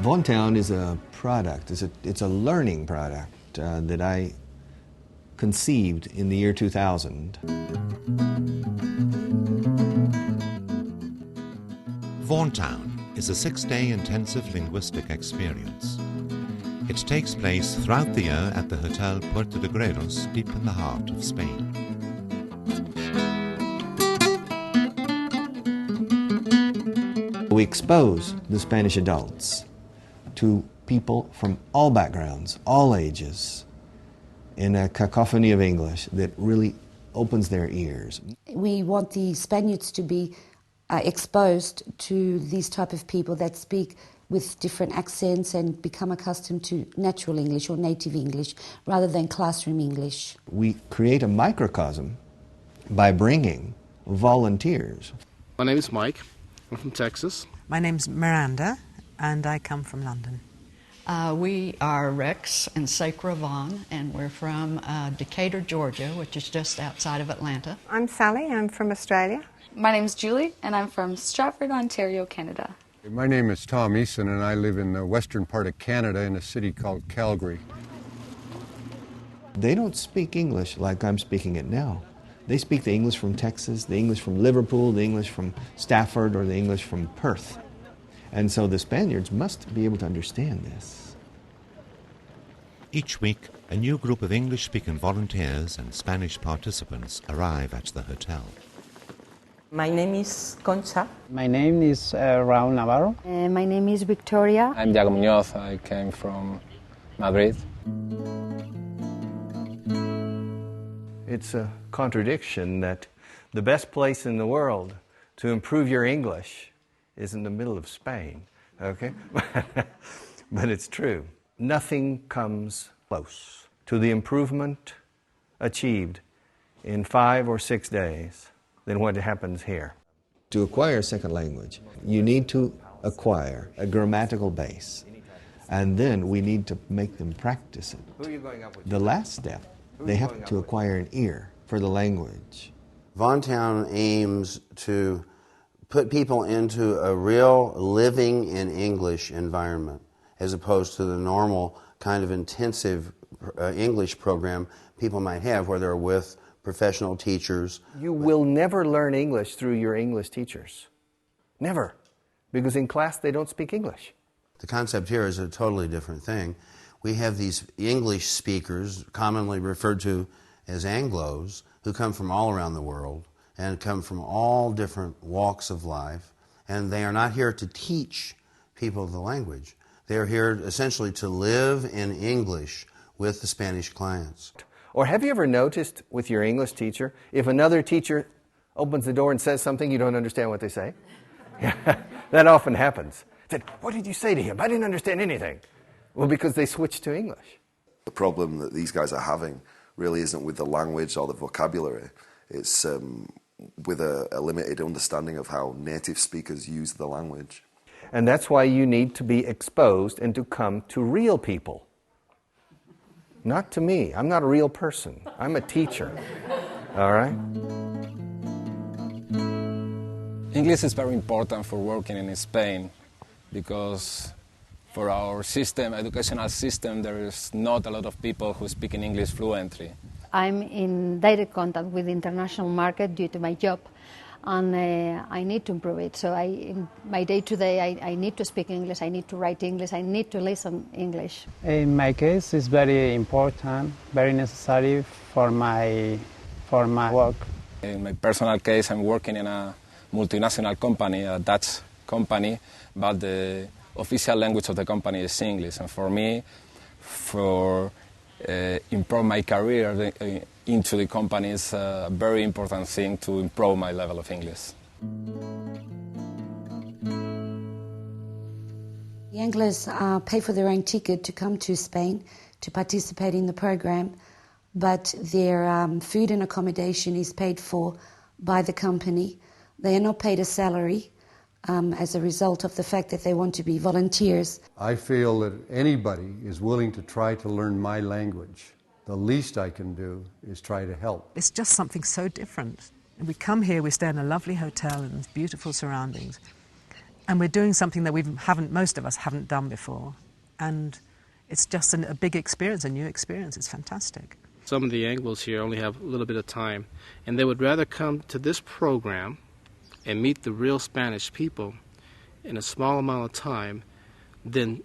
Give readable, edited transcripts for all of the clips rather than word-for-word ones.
VaughanTown is a product, it's a learning product that I conceived in the year 2000. VaughanTown is a 6-day intensive linguistic experience. It takes place throughout the year at the Hotel Parte deep in the heart of Spain. We expose the Spanish adults to people from all backgrounds, all ages, in a cacophony of English that really opens their ears. We want the Spaniards to be exposed to these type of people that speak with different accents and become accustomed to natural English or native English rather than classroom English. We create a microcosm by bringing volunteers. My name is Mike. I'm from Texas. My name's Miranda, and I come from London. We are Rex and Sacra Vaughn, and we're from Decatur, Georgia, which is just outside of Atlanta. I'm Sally. I'm from Australia. My name's Julie, and I'm from Stratford, Ontario, Canada. My name is Tom Eason, and I live in the western part of Canada in a city called Calgary. They don't speak English like I'm speaking it now. They speak the English from Texas, the English from Liverpool, the English from Stafford, or the English from Perth. And so the Spaniards must be able to understand this. Each week, a new group of English-speaking volunteers and Spanish participants arrive at the hotel. My name is Concha. My name is Raúl Navarro. My name is Victoria. I'm Diego Muñoz. I came from Madrid. It's a contradiction that the best place in the world to improve your English is in the middle of Spain, okay? But it's true. Nothing comes close to the improvement achieved in 5 or 6 days than what happens here. To acquire a second language, you need to acquire a grammatical base, and then we need to make them practice it. The last step, they have to acquire an ear for the language. VaughanTown aims to put people into a real living in English environment as opposed to the normal kind of intensive English program people might have where they're with professional teachers. You will never learn English through your English teachers. Never. Because in class they don't speak English. The concept here is a totally different thing. We have these English speakers, commonly referred to as Anglos, who come from all around the world and come from all different walks of life, and they are not here to teach people the language. They are here essentially to live in English with the Spanish clients. Or have you ever noticed with your English teacher, if another teacher opens the door and says something, you don't understand what they say? That often happens. Said, what did you say to him? I didn't understand anything. Well, because they switched to English. The problem that these guys are having really isn't with the language or the vocabulary. It's with a limited understanding of how native speakers use the language. And that's why you need to be exposed and to come to real people. Not to me. I'm not a real person. I'm a teacher. All right? English is very important for working in Spain because for our system, educational system, there is not a lot of people who speak in English fluently. I'm in direct contact with the international market due to my job, and I need to improve it. So in my day-to-day, I need to speak English, I need to write English, I need to listen English. In my case, it's very important, very necessary for my work. In my personal case, I'm working in a multinational company, a Dutch company, but the official language of the company is English. And for me, for improve my career into the company is a very important thing to improve my level of English. The Anglos pay for their own ticket to come to Spain to participate in the program, but their food and accommodation is paid for by the company. They are not paid a salary as a result of the fact that they want to be volunteers. I feel that anybody is willing to try to learn my language. The least I can do is try to help. It's just something so different. And we come here, we stay in a lovely hotel in beautiful surroundings, And we're doing something that most of us haven't done before. And it's just a big experience, a new experience. It's fantastic. Some of the Anglos here only have a little bit of time, and they would rather come to this program and meet the real Spanish people in a small amount of time than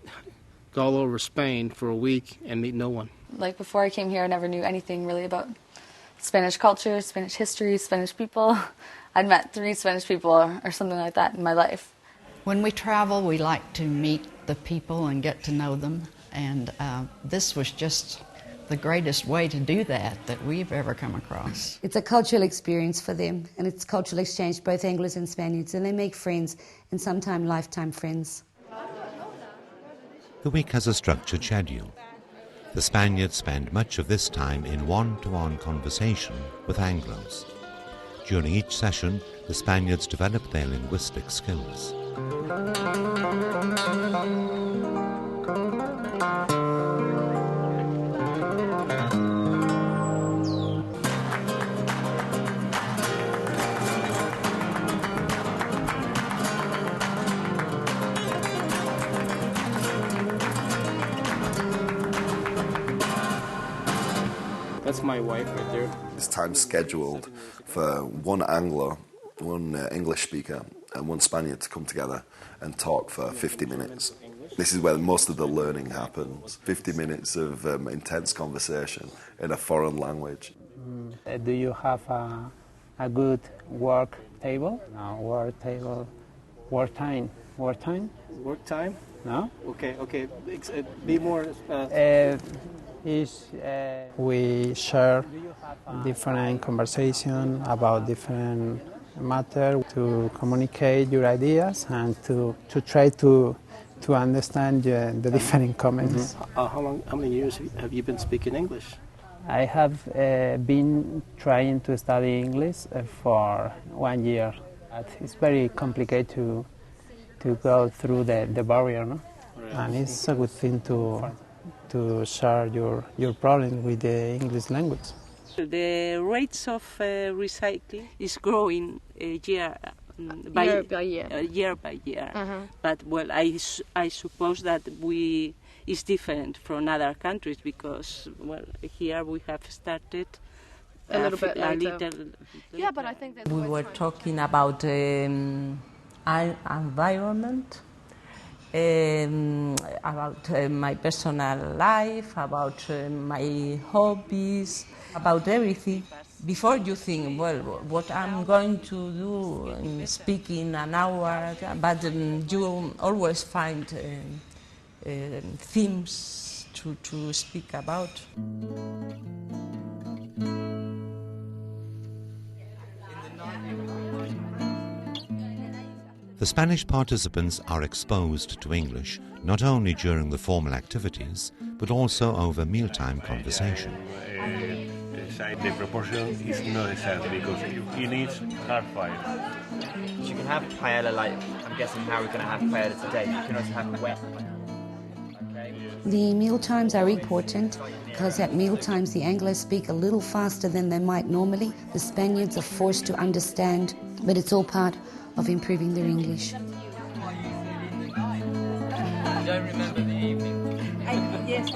go all over Spain for a week and meet no one. Like before I came here, I never knew anything really about Spanish culture, Spanish history, Spanish people. I'd met 3 Spanish people or something like that in my life. When we travel, we like to meet the people and get to know them, and this was just the greatest way to do that we've ever come across. It's a cultural experience for them, and it's cultural exchange, both Anglos and Spaniards, and they make friends, and sometimes lifetime friends. The week has a structured schedule. The Spaniards spend much of this time in one-to-one conversation with Anglos. During each session, the Spaniards develop their linguistic skills. That's my wife right there. It's time scheduled for one Anglo, one English speaker, and one Spaniard to come together and talk for 50 minutes. This is where most of the learning happens. 50 minutes of intense conversation in a foreign language. Do you have a good work table? No, work table. Work time. Work time? Work time? No? Okay. Be more... We share different conversation about different matter to communicate your ideas and to try to understand the different comments. How many years have you been speaking English? I have been trying to study English for 1 year. It's very complicated to go through the barrier, no? Right. And it's a good thing to share your problem with the English language. The rates of recycling is growing year by year. Uh-huh. But well, I suppose that is different from other countries because well here we have started a little bit later. Yeah, but I think that we were talking about environment. About my personal life, about my hobbies, about everything. Before you think, well, what I'm going to do in speaking an hour, but you always find themes to speak about. The Spanish participants are exposed to English not only during the formal activities, but also over mealtime conversation. The proportion is not exact because it needs hard fire. You can have paella, like I'm guessing how we're going to have paella today. You can also have wet. The meal times are important because at meal times the Anglos speak a little faster than they might normally. The Spaniards are forced to understand, but it's all part of improving their English. I don't remember the evening. Yes.